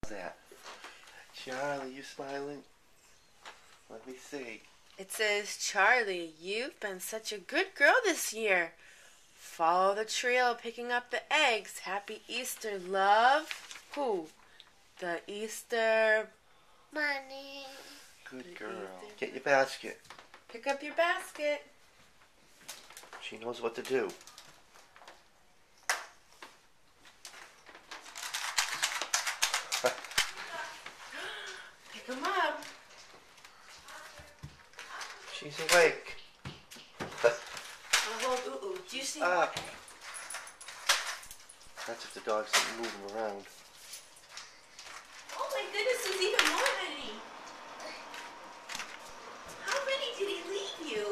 that? Charlie, you smiling? Let me see. It says, Charlie, you've been such a good girl this year. Follow the trail picking up the eggs. Happy Easter, love. Who? The Easter Bunny. Good girl. Get your basket. Pick up your basket. She knows what to do. Pick them up. She's awake. Ooh. Do you see more eggs? That's if the dogs didn't move them around. Oh my goodness, there's even more, honey. How many did he leave you?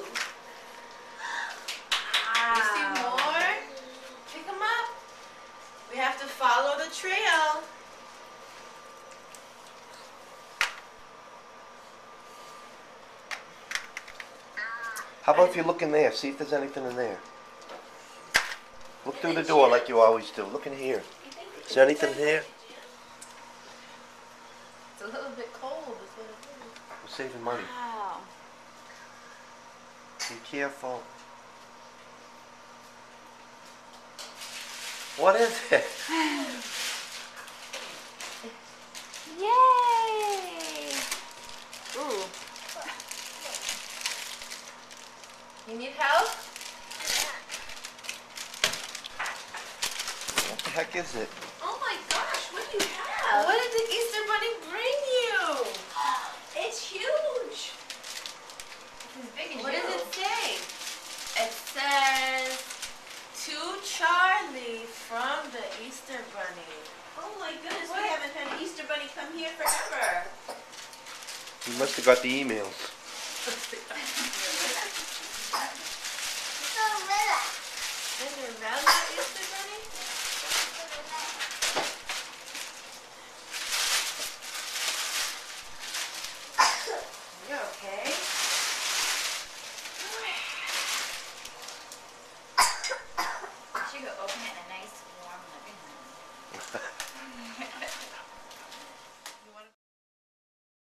Wow. You see more? Pick them up. We have to follow the trail. How about if you look in there, see if there's anything in there. Look through the door like you always do. Look in here. Is there anything here? It's a little bit cold, is what it is. We're saving money. Wow. Be careful. What is it? Yay! Ooh. You need help? What the heck is it? Oh my gosh, what do you have? What did the Easter Bunny bring you? It's huge. It's as big as what does it say? It says, to Charlie from the Easter Bunny. Oh my goodness, we haven't had an Easter Bunny come here forever. You must have got the emails.